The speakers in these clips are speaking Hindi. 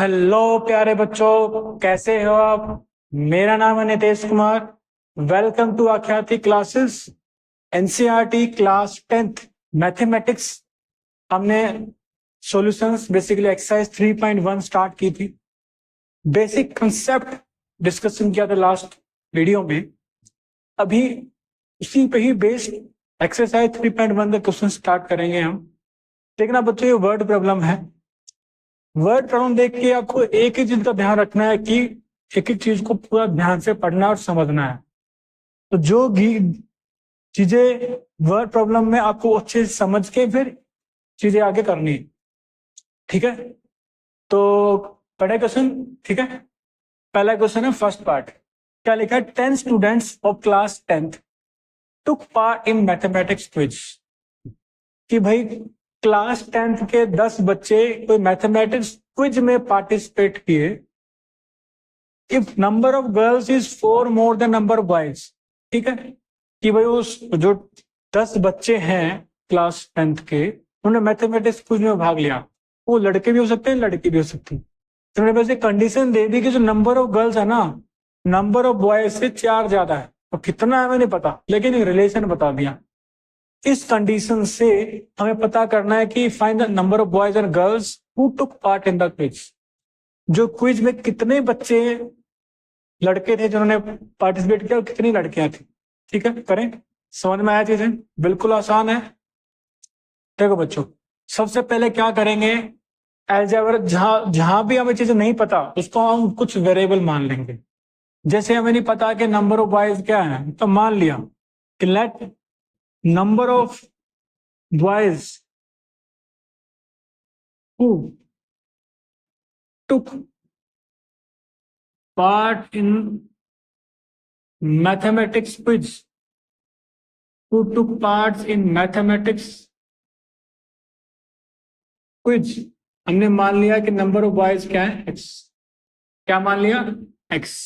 हेलो प्यारे बच्चों, कैसे हो आप। मेरा नाम है Nitesh Kumar. Welcome to Aakhyati classes NCERT class 10th mathematics. हमने सॉल्यूशंस बेसिकली एक्सरसाइज 3.1 स्टार्ट की थी। बेसिक कंसेप्ट डिस्कशन किया था लास्ट वीडियो में। अभी उसी पे ही बेस्ड एक्सरसाइज 3.1 का क्वेश्चन स्टार्ट करेंगे हम। देखना बच्चों, ये वर्ड प्रॉब्लम है। वर्ड प्रॉब्लम देख के आपको एक ही चीज का ध्यान रखना है कि एक एक चीज को पूरा ध्यान से पढ़ना और समझना है। तो जो चीजें वर्ड प्रॉब्लम में आपको अच्छे से समझ के फिर चीजें आगे करनी है। ठीक है, तो पढ़े क्वेश्चन। ठीक है, पहला क्वेश्चन है फर्स्ट पार्ट। क्या लिखा है? 10 students of class 10th took part in mathematics quiz. कि भाई क्लास 10th के 10 बच्चे कोई मैथमेटिक्स क्विज में पार्टिसिपेट किए। If number of girls is 4 more than number of boys. ठीक है, कि भाई उस जो 10 बच्चे हैं क्लास 10th के, उन्होंने मैथमेटिक्स क्विज में भाग लिया। वो लड़के भी हो सकते हैं, लड़की भी हो सकती है। तो उन्होंने वैसे कंडीशन दे दी कि जो नंबर ऑफ गर्ल्स है ना, नंबर ऑफ बॉयज से 4 ज्यादा है। और कितना है हमें नहीं पता, लेकिन एक रिलेशन बता दिया। इस कंडीशन से हमें पता करना है कि find the number of boys and girls who took part in the quiz. जो क्विज में कितने बच्चे लड़के थे जिन्होंने पार्टिसिपेट किया और कितनी लड़कियां थी। ठीक है, करें। समझ में आया चीजें? बिल्कुल आसान है। देखो बच्चों, सबसे पहले क्या करेंगे, अलजेब्रा जहां भी हमें चीजें नहीं पता उसको हम कुछ वेरिएबल मान लेंगे। जैसे हमें नहीं पता कि नंबर ऑफ बॉयज क्या है, तो मान लिया कि let number of boys who took part in mathematics quiz, who took part in mathematics quiz। हमने मान लिया कि नंबर ऑफ बॉयज क्या है, x। क्या मान लिया? x।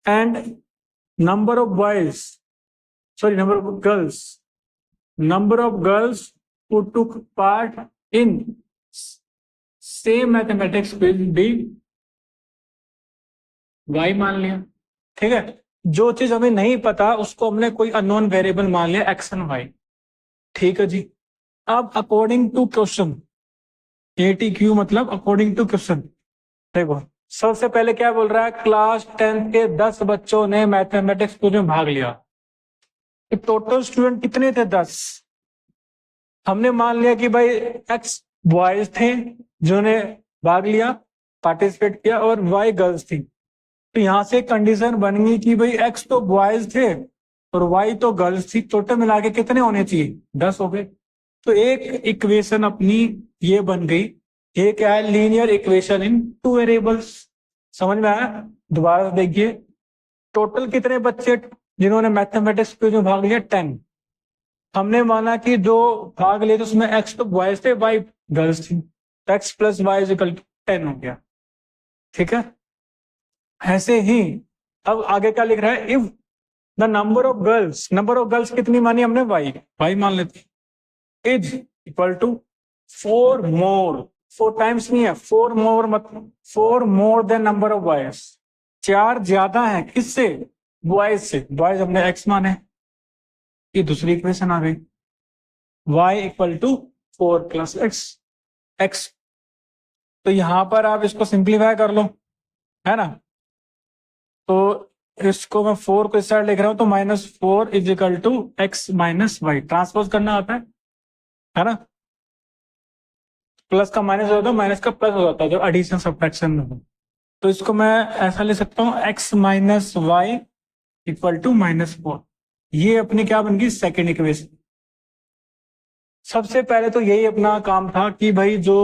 And number of boys, sorry number of girls, number of girls who took part in same mathematics quiz भी y मान लिया। ठीक है, जो चीज हमें नहीं पता उसको हमने कोई अननोन वेरिएबल मान लिया, एक्स एंड वाई। ठीक है जी। अब अकॉर्डिंग टू क्वेश्चन, ATQ मतलब अकॉर्डिंग टू क्वेश्चन। देखो सबसे पहले क्या बोल रहा है, क्लास 10th के 10 बच्चों ने मैथमेटिक्स क्विज में भाग लिया। टोटल स्टूडेंट कितने थे? 10। हमने मान लिया कि भाई एक्स बॉयज थे जिन्होंने भाग लिया, पार्टिसिपेट किया, और वाई गर्ल्स थी। तो यहां से कंडीशन बन गई कि भाई एक्स तो बॉयज थे और वाई तो गर्ल्स थी। टोटल मिला के कितने होने चाहिए? 10 हो गए। तो एक इक्वेशन अपनी ये बन गई। ये क्या है? Linear equation in 2 variables. समझ में आया? दोबारा से देखिए, टोटल कितने बच्चे जिन्होंने मैथमेटिक्स क्विज में भाग लिया? 10। हमने माना कि जो भाग लिए थे उसमें एक्स तो बॉयज थे, वाई गर्ल्स थी। X plus Y is equal to 10 हो गया। ठीक है, ऐसे ही अब आगे क्या लिख रहा है, if the number of girls, number of girls कितनी मानी हमने? वाई मान लेते, is equal to 4 more, 4 times नहीं है, 4 मोर, मतलब 4 more than number of boys. 4 ज्यादा है किससे? बॉयज से। बॉयज हमने एक्स माने, ये दूसरी इक्वेशन आ गई, y equal to 4 plus X. तो यहां पर आप इसको सिंप्लीफाई कर लो, है ना। तो इसको मैं 4 को इस साइड लिख रहा हूं, तो -4 is equal to X minus Y. Transpose करना होता है ना। प्लस का माइनस हो जाता है, माइनस का प्लस हो जाता है जब एडिशन सब्ट्रैक्शन में हो। तो इसको मैं ऐसा ले सकता हूँ, X minus Y equal to -4। ये अपनी क्या बन गई? Second equation. सबसे पहले तो यही अपना काम था कि भाई जो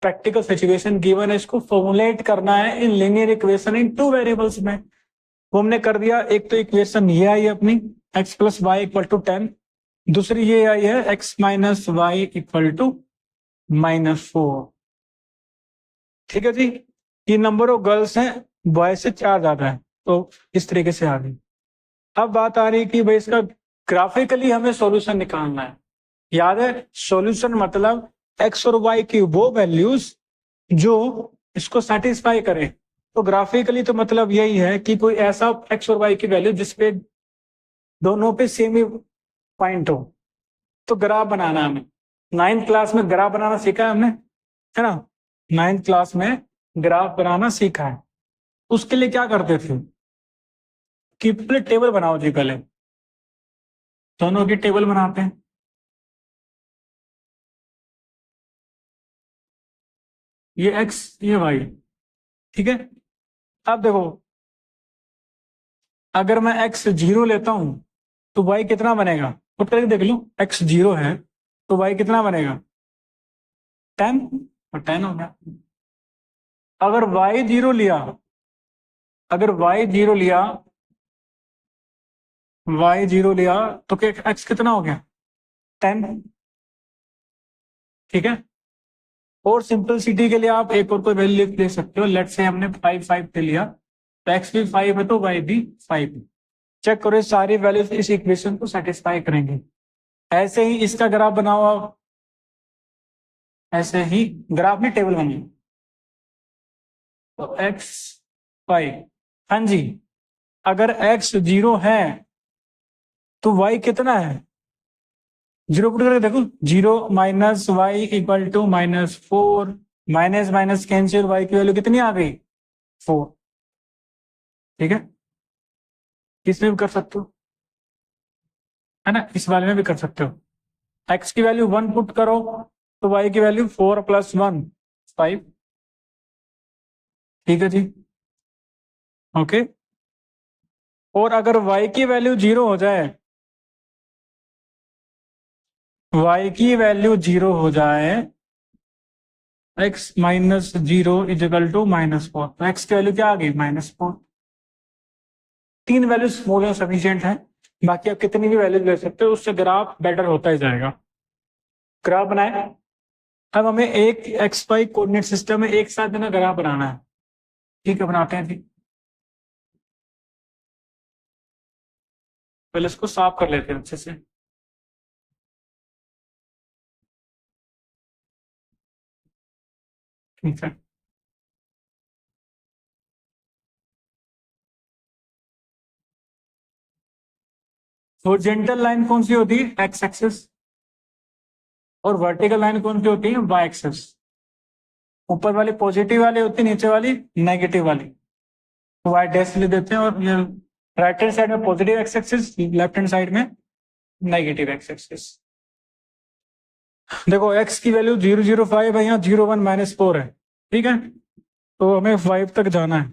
प्रैक्टिकल सिचुएशन गिवन है इसको फॉर्मुलेट करना है in linear equation in 2 variables में। वो हमने कर दिया। एक तो इक्वेशन ये आई अपनी, x plus Y equal to 10। दूसरी ये आई है x minus Y equal to -4। ठीक है जी। ये नंबर ऑफ गर्ल्स हैं, बॉयज से 4 ज्यादा है, तो इस तरीके से आ गई। अब बात आ रही है कि भाई इसका ग्राफिकली हमें सॉल्यूशन निकालना है। याद है, सॉल्यूशन मतलब एक्स और वाई की वो वैल्यूज जो इसको सेटिस्फाई करे। तो ग्राफिकली तो मतलब यही है कि कोई ऐसा एक्स और वाई की वैल्यू जिसपे दोनों पे सेम ही पॉइंट हो। तो ग्राफ बनाना है हमें। 9th क्लास में ग्राफ बनाना सीखा है हमने, है ना। 9th क्लास में ग्राफ बनाना सीखा है। उसके लिए क्या करते थे कि पहले टेबल बनाओ जी, पहले दोनों की टेबल बनाते हैं। ये एक्स, ये वाई, ठीक है। अब देखो, अगर मैं एक्स 0 लेता हूं तो वाई कितना बनेगा, पुट करके देख लो। एक्स 0 है तो वाई कितना बनेगा, 10, और 10 हो गया। अगर वाई 0 लिया, अगर वाई 0 लिया, वाई 0 लिया तो क्या एक्स कितना हो गया, 10, ठीक है। और सिंपलिसिटी के लिए आप एक और कोई वैल्यू ले सकते हो। लेट से हमने 5 5 ले लिया, तो एक्स भी 5 है तो वाई भी 5 है। चेक करो, सारी वैल्यूज इस इक्वेशन को सेटिस्फाई करेंगे। ऐसे ही इसका ग्राफ बनाओ आप, ऐसे ही ग्राफ में टेबल बनाओ। तो एक्स 5, हाँ जी, अगर एक्स 0 है तो वाई कितना है, 0 पुट करके देखो। 0 minus Y equal to -4, minus minus cancel, Y की वैल्यू कितनी आ गई, 4, ठीक है। इसमें भी कर सकते हो, है ना, इस वाले में भी कर सकते हो। एक्स की वैल्यू 1 पुट करो तो वाई की वैल्यू 4 + 1 5, ठीक है जी, ओके। और अगर y की वैल्यू 0 हो जाए, y की वैल्यू 0 हो जाए, x - 0 = -4, तो x की वैल्यू क्या आ गई, -4। तीन वैल्यू स्मॉल और सफिशिएंट है, बाकी आप कितनी भी वैल्यू ले सकते हो, उससे ग्राफ बेटर होता ही जाएगा। ग्राफ बनाए। अब हमें एक एक्स वाई कोऑर्डिनेट सिस्टम में एक साथ ना ग्राफ बनाना है, ठीक है, बनाते हैं जी। पहले इसको साफ कर लेते हैं अच्छे से। ठीक है, हॉरिजॉन्टल लाइन कौन सी होती है, एक्स एक्सिस, और वर्टिकल लाइन कौन सी होती है, वाई एक्सिस। ऊपर वाली पॉजिटिव वाली होती है, नीचे वाली नेगेटिव वाली। तो वाई डैश ले देते हैं, और ये राइट हैंड साइड में positive x axis, left hand side में नेगेटिव एक्स एक्सिस। देखो एक्स की वैल्यू 0 0 5 है, यहाँ 0 1 -4 है, ठीक है। तो हमें 5 तक जाना है,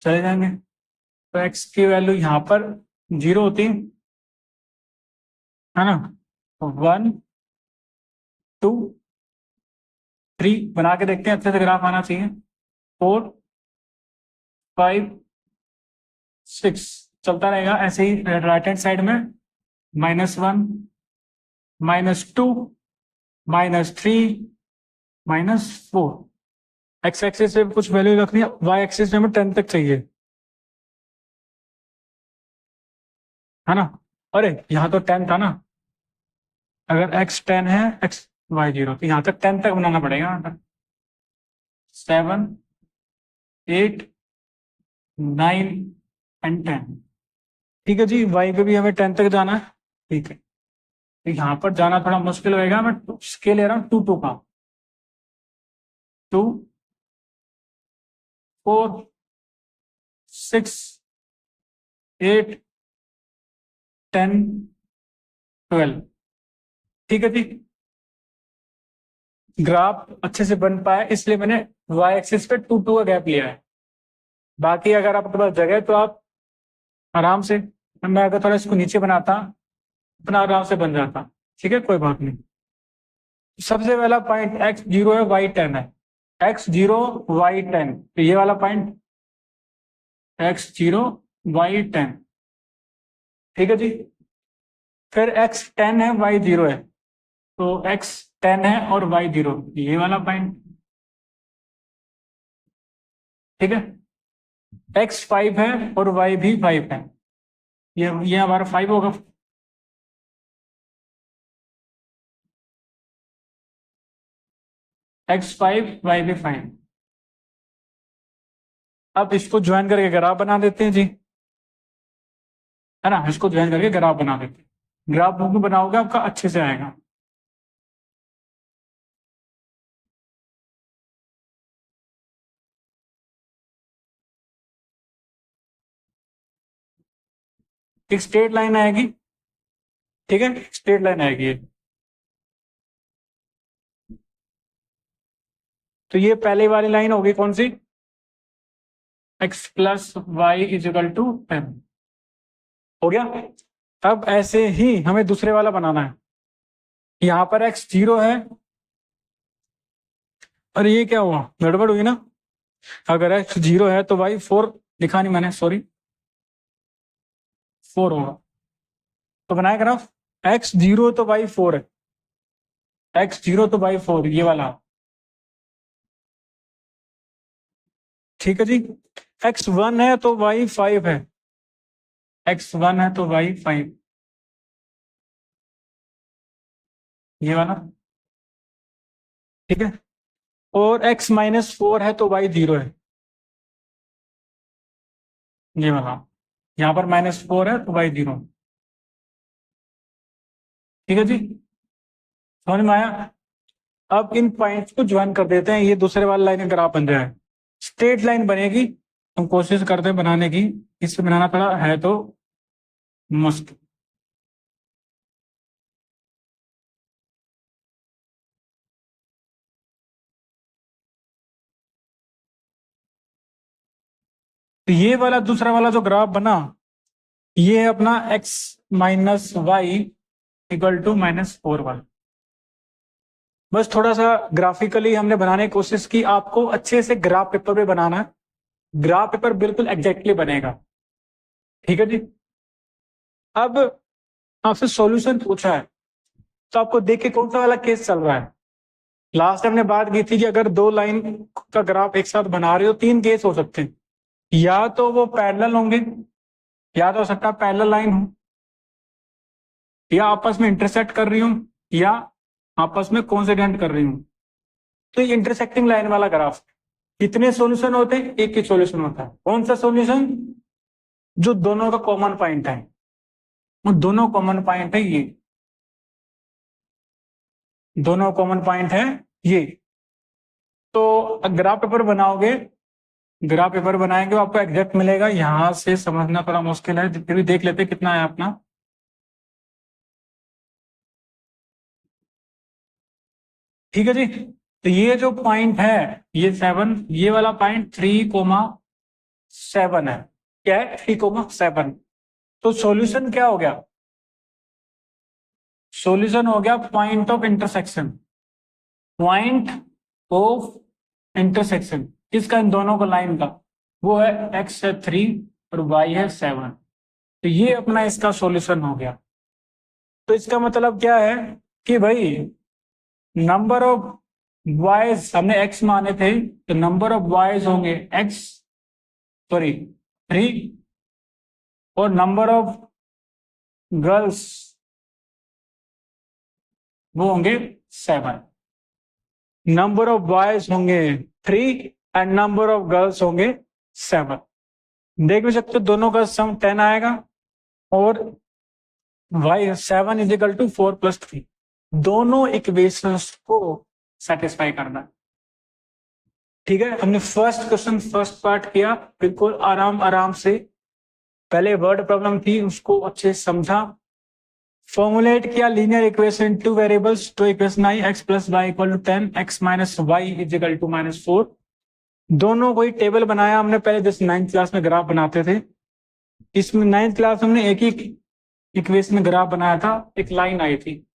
चले जाएंगे। तो एक्स की वैल्यू यहाँ पर 0 होती है ना। 1 2 3 बना के देखते हैं, अच्छे से ग्राफ आना चाहिए। 4 5 6 चलता रहेगा ऐसे ही। राइट हैंड साइड में -1 -2 -3 -4। एक्स एक्सिस पे कुछ वैल्यू रखनी है, वाई एक्सिस में हमें 10 तक चाहिए, है ना। अरे यहाँ तो 10 था ना, अगर x 10 है, x y 0, तो यहाँ तक 10 तक बनाना पड़ेगा। 7 8 9 एंड 10, ठीक है जी। y पे भी हमें 10 तक जाना है, ठीक है। तो यहाँ पर जाना थोड़ा मुश्किल होएगा, मैं स्केल ले रहा हूँ 2 2 का। 2 4 6 8 10 12, ठीक है जी। ग्राफ अच्छे से बन पाया इसलिए मैंने y एक्सिस पे 2 2 का गैप लिया है। बाकी अगर आपके पास जगह है तो आप आराम से, मैं अगर थोड़ा इसको नीचे बनाता अपना आराम से बन जाता, ठीक है, कोई बात नहीं। सबसे पहला पॉइंट x 0 है, y 10 है। x 0 y 10, तो ये वाला पॉइंट x 0 y 10, ठीक है जी। फिर x 10 है, y 0 है, तो x 10 है और y 0, ये वाला पॉइंट, ठीक है। x 5 है और y भी 5 है, ये हमारा 5 होगा। x5 y भी 5। अब इसको ज्वाइन करके ग्राफ बना देते हैं जी, है ना, इसको ज्वाइन करके ग्राफ बना देते हैं। ग्राफ बुक में बनाओगे आपका अच्छे से आएगा। एक स्ट्रेट लाइन आएगी, ठीक है, स्ट्रेट लाइन आएगी ये। तो ये पहले वाली लाइन होगी कौन सी, x plus Y is equal to 10, हो गया। अब ऐसे ही हमें दूसरे वाला बनाना है। यहां पर x 0 है, और ये क्या हुआ, गड़बड़ हुई ना। अगर x 0 है तो y 4 लिखा नहीं मैंने, सॉरी, 4 होगा। तो बनाया ग्राफ, x 0 तो y 4 है, x 0 तो y 4, ये वाला, ठीक है जी। x 1 है तो y 5 है, x 1 है तो y 5, ये वाला, ठीक है। और x -4 है तो y 0 है, ये वाला। यहाँ पर -4 है तो y 0, ठीक है जी, समझ में आया। अब इन पॉइंट्स को ज्वाइन कर देते हैं, ये दूसरे वाली लाइन का ग्राफ बन जाए, स्ट्रेट लाइन बनेगी। हम कोशिश करते हैं बनाने की, इससे बनाना थोड़ा है तो मुश्किल। तो ये वाला दूसरा वाला जो ग्राफ बना, ये है अपना x minus Y equal to -4 बस थोड़ा सा ग्राफिकली हमने बनाने की कोशिश की। आपको अच्छे से ग्राफ पेपर पे बनाना है, ग्राफ पेपर बिल्कुल एग्जैक्टली बनेगा, ठीक है जी। अब आपसे सॉल्यूशन पूछा है, तो आपको देख के कौन सा वाला केस चल रहा है। लास्ट टाइम हमने बात की थी कि अगर दो लाइन का ग्राफ एक साथ बना रहे हो, तीन केस हो सकते हैं, या तो वो पैरेलल होंगे, या तो हो सकता है पैरेलल लाइन हो, या आपस में इंटरसेक्ट कर रही हूं, या आपस में कोइंसिडेंट कर रही हूं। तो ये इंटरसेक्टिंग लाइन वाला ग्राफ, कितने सॉल्यूशन होते हैं, एक ही सॉल्यूशन होता है। कौन सा सॉल्यूशन, जो दोनों का कॉमन पॉइंट है, वो दोनों कॉमन पॉइंट है ये, दोनों कॉमन पॉइंट है ये। तो ग्राफ पेपर बनाओगे, ग्राफ पेपर बनाएंगे तो आपको एग्जैक्ट मिलेगा। यहां से समझना थोड़ा मुश्किल है, फिर भी देख लेते कितना है अपना। ठीक है जी, तो ये जो पॉइंट है, ये 7, ये वाला पॉइंट 3,7 है, क्या है, 3,7। तो सॉल्यूशन क्या हो गया, सॉल्यूशन हो गया point of intersection, point of intersection किसका, इन दोनों का लाइन का, वो है x है 3 और y है 7। तो ये अपना इसका सॉल्यूशन हो गया। तो इसका मतलब क्या है कि भाई नंबर ऑफ वाइज, हमने x माने थे, तो नंबर ऑफ वाइज होंगे x, सॉरी 3, और नंबर ऑफ गर्ल्स वो होंगे 7। नंबर ऑफ बॉयज होंगे 3 एंड नंबर ऑफ गर्ल्स होंगे 7। देख भी सकते हो दोनों का सम 10 आएगा, और y 7 इज इक्वल टू 4 + 3, दोनों इक्वेशंस को सेटिस्फाई करना। ठीक है, हमने फर्स्ट क्वेश्चन फर्स्ट पार्ट किया बिल्कुल आराम आराम से। पहले वर्ड प्रॉब्लम थी, उसको अच्छे से समझा, फॉर्मुलेट किया लीनियर इक्वेशन, टू वेरिएबल्स, तो इक्वेशन आई x + y = 10, x - y = -4। दोनों कोई टेबल बनाया हमने पहले, जैसे 9th क्लास में ग्राफ बनाते थे। इसमें 9th क्लास हमने एक ही इक्वेशन ग्राफ बनाया था, एक लाइन आई थी।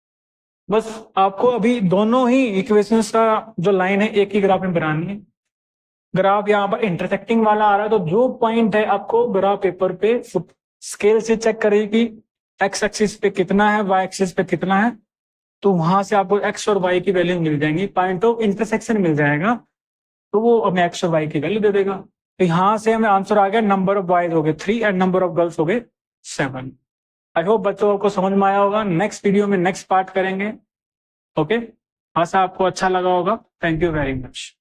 बस आपको अभी दोनों ही इक्वेशंस का जो लाइन है एक ही ग्राफ में बनानी है। ग्राफ यहाँ पर इंटरसेक्टिंग वाला आ रहा है, तो जो पॉइंट है आपको ग्राफ पेपर पे स्केल से चेक करेगी, एक्स एक्सिस पे कितना है, वाई एक्सिस पे कितना है, तो वहां से आपको एक्स और वाई की वैल्यू मिल जाएंगी, पॉइंट ऑफ इंटरसेक्शन मिल जाएगा, तो वो हमें एक्स और वाई की वैल्यू दे देगा। तो यहां से हमें आंसर आ गया, नंबर ऑफ बॉयज हो गए 3 एंड नंबर ऑफ गर्ल्स हो गए 7। आई होप बच्चों को समझ में आया होगा। नेक्स्ट वीडियो में नेक्स्ट पार्ट करेंगे। ओके। आशा आपको अच्छा लगा होगा। Thank you very much.